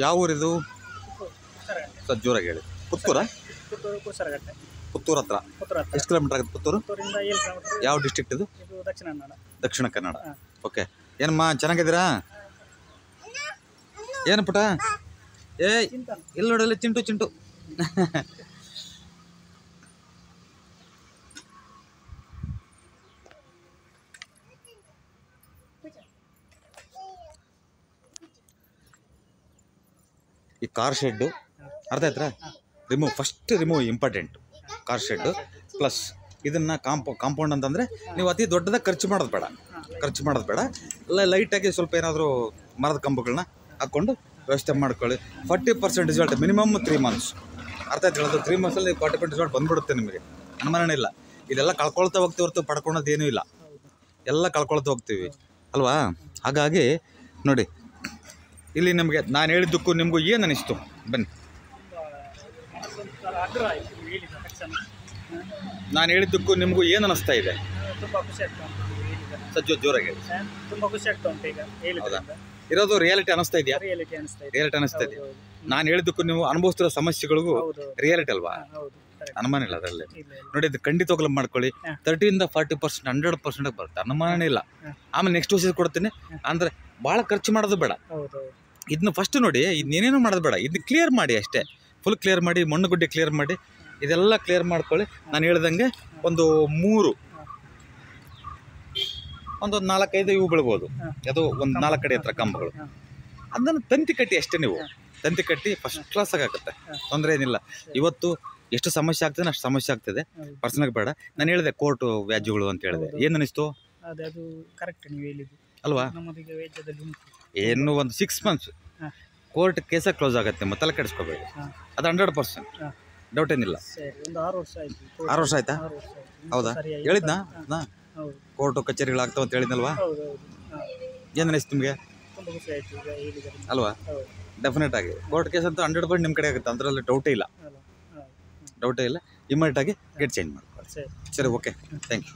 ಯಾವ ಊರಿದು? ಕುಸರಗಟ್ಟೆ. ಸ್ವಲ್ಪ ಜೋರಾಗಿ ಹೇಳಿ. ಪುತ್ತೂರಾ? ಪುತ್ತೂರು ಕುಸರಗಟ್ಟೆ. ಪುತ್ತೂರು ಹತ್ರ. ಪುತ್ತೂರು ಹತ್ರ. ಎಷ್ಟು ಕಿಲೋಮೀಟರ್ ಆಗುತ್ತೆ ಪುತ್ತೂರು? ಪುತ್ತೂರಿಂದ 7 ಕಿಲೋಮೀಟರ್. ಯಾವ ಡಿಸ್ಟ್ರಿಕ್ಟ್ ಇದು? ಇದು ದಕ್ಷಿಣ ಕನ್ನಡ. ದಕ್ಷಿಣ ಕನ್ನಡ. ಓಕೆ. ಏನಮ್ಮ ಚೆನ್ನಾಗಿದ್ದೀರಾ? ಏನು ಪುಟ? ಇಲ್ಲಿ ನೋಡಲ್ಲ, ಚಿಂಟು ಚಿಂಟು. ಈ ಕಾರ್ ಶೆಡ್ಡು ಅರ್ಥ ಆಯ್ತಾ? First remove important. Car shed plus ಇದನ್ನು ಕಾಂಪೌಂಡ್ ಅಂತಂದರೆ ನೀವು ಅತಿ ದೊಡ್ಡದಾಗಿ ಖರ್ಚು ಮಾಡೋದು ಬೇಡ. ಲೈಟಾಗಿ ಸ್ವಲ್ಪ ಏನಾದರೂ ಮರದ ಕಂಬಗಳನ್ನ ಹಾಕ್ಕೊಂಡು ವ್ಯವಸ್ಥೆ ಮಾಡ್ಕೊಳ್ಳಿ. 40% ರಿಸಲ್ಟ್ ಮಿನಿಮಮ್ 3 ಮಂತ್ಸ್. ಅರ್ಥ ಆಯ್ತು ಹೇಳೋದು? 3 ಮಂತ್ಸಲ್ಲಿ 40% ರಿಸಲ್ಟ್ ಬಂದ್ಬಿಡುತ್ತೆ ನಿಮಗೆ, ಅನುಮಾನನೇ ಇಲ್ಲ. ಇದೆಲ್ಲ ಕಳ್ಕೊಳ್ತಾ ಹೋಗ್ತೀವಿ ಹೊರತು ಪಡ್ಕೊಳೋದೇನೂ ಇಲ್ಲ, ಎಲ್ಲ ಕಳ್ಕೊಳ್ತಾ ಹೋಗ್ತೀವಿ ಅಲ್ವಾ? ಹಾಗಾಗಿ ನೋಡಿ, ಇಲ್ಲಿ ನಮಗೆ ನಾನು ಹೇಳಿದ್ದಕ್ಕೂ ನಿಮಗೂ ಏನು ಅನ್ನಿಸ್ತು? ಬನ್ನಿ. ನಾನು ಹೇಳಿದ್ದಕ್ಕೂ ನಿಮಗೂ ಏನು ಅನ್ನಿಸ್ತಾ ಇದೆ? ತುಂಬ ಖುಷಿ ಆಗ್ತಾ ಉಂಟು. ಸಜ್ಜು ಜೋರಾಗಿ. ತುಂಬ ಖುಷಿ ಆಗ್ತಾ ಉಂಟು ಈಗ ಹೇಳಿದ್ರಿಂದ. ಇರೋದು ರಿಯಾಲಿಟಿ ಅನ್ನಿಸ್ತಾ ಇದೆಯಾ? ರಿಯಾಲಿಟಿ ಅನಿಸ್ತಾ ಇದೆ. ರಿಯಾಲಿಟಿ ಅನ್ನಿಸ್ತಾ ಇದೆ. ನಾನು ಹೇಳಿದ್ದಕ್ಕೂ ನೀವು ಅನುಭವಿಸ್ತಿರೋ ಸಮಸ್ಯೆಗಳಿಗೂ ರಿಯಾಲಿಟಿ ಅಲ್ವಾ? ಹೌದು. ಅನುಮಾನ ಇಲ್ಲ ಅದರಲ್ಲಿ. ನೋಡಿ, ಇದು ಖಂಡಿತವಾಗ್ಲೂ ಮಾಡ್ಕೊಳ್ಳಿ. 30% 40% 100% ಬರುತ್ತೆ, ಅನುಮಾನ ಇಲ್ಲ. ಆಮೇಲೆ ನೆಕ್ಸ್ಟ್ ವರ್ಷ ಕೊಡ್ತೀನಿ ಅಂದರೆ ಭಾಳ ಖರ್ಚು ಮಾಡೋದು ಬೇಡ. ಇದನ್ನ ಫಸ್ಟ್ ನೋಡಿ, ಇದನ್ನೇನೇನು ಮಾಡೋದು ಬೇಡ, ಇದನ್ನ ಕ್ಲಿಯರ್ ಮಾಡಿ ಅಷ್ಟೇ. ಫುಲ್ ಕ್ಲಿಯರ್ ಮಾಡಿ, ಮಣ್ಣು ಗುಡ್ಡೆ ಕ್ಲಿಯರ್ ಮಾಡಿ, ಇದೆಲ್ಲ ಕ್ಲಿಯರ್ ಮಾಡ್ಕೊಳ್ಳಿ. ನಾನು ಹೇಳ್ದಂಗೆ ಒಂದು 4-5 ಇವು ಬೀಳ್ಬೋದು. ಅದು ಒಂದು 4 ಕಡೆ ಹತ್ರ ಕಂಬಗಳು. ಅದನ್ನು ತಂತಿ ಕಟ್ಟಿ ಅಷ್ಟೇ. ನೀವು ತಂತಿ ಕಟ್ಟಿ ಫಸ್ಟ್ ಕ್ಲಾಸಾಗಿ ಆಗುತ್ತೆ, ತೊಂದರೆ ಏನಿಲ್ಲ. ಇವತ್ತು ಎಷ್ಟು ಸಮಸ್ಯೆ ಆಗ್ತದೆ ಅಷ್ಟು ಸಮಸ್ಯೆ ಆಗ್ತದೆ, ಪರ್ಸನಲ್ ಬೇಡ. ನಾನು ಹೇಳಿದೆ ಕೋರ್ಟು ವ್ಯಾಜ್ಯಗಳು ಅಂತ ಹೇಳಿದೆ. ಏನು ಅನ್ನಿಸ್ತು? ಅದು ಕರೆಕ್ಟ್ ನೀವು ಹೇಳಿದ್ದು ಅಲ್ವಾ? ಏನು ಒಂದು 6 ಮಂತ್ಸ್ ಕೋರ್ಟ್ ಕೇಸ ಕ್ಲೋಸ್ ಆಗುತ್ತೆ. ನಿಮ್ಮ ತಲೆ ಕೆಡಿಸ್ಕೋಬೇಡಿ, ಅದು 100% ಡೌಟ್ ಏನಿಲ್ಲ. 6 ವರ್ಷ ಆಯ್ತಾ? ಹೌದಾ? ಹೇಳಿದ್ನಾ? ಕೋರ್ಟು ಕಚೇರಿಗಳಾಗ್ತಾವ ಅಂತ ಹೇಳಿದ್ನಲ್ವಾ? ಏನು ಅನ್ನಿಸ್ತು ನಿಮಗೆ? ಅಲ್ವಾ? ಡೆಫಿನೆಟ್ ಆಗಿ ಕೋರ್ಟ್ ಕೇಸ್ ಅಂತೂ 100% ನಿಮ್ಮ ಕಡೆ ಆಗುತ್ತೆ, ಅದರಲ್ಲಿ ಡೌಟೇ ಇಲ್ಲ. ಇಮಿಡಿಯೇಟ್ ಆಗಿ ಗೇಟ್ ಚೇಂಜ್ ಮಾಡ್ಕೊಳ್ಳಿ. ಸರಿ, ಓಕೆ, ಥ್ಯಾಂಕ್ ಯು.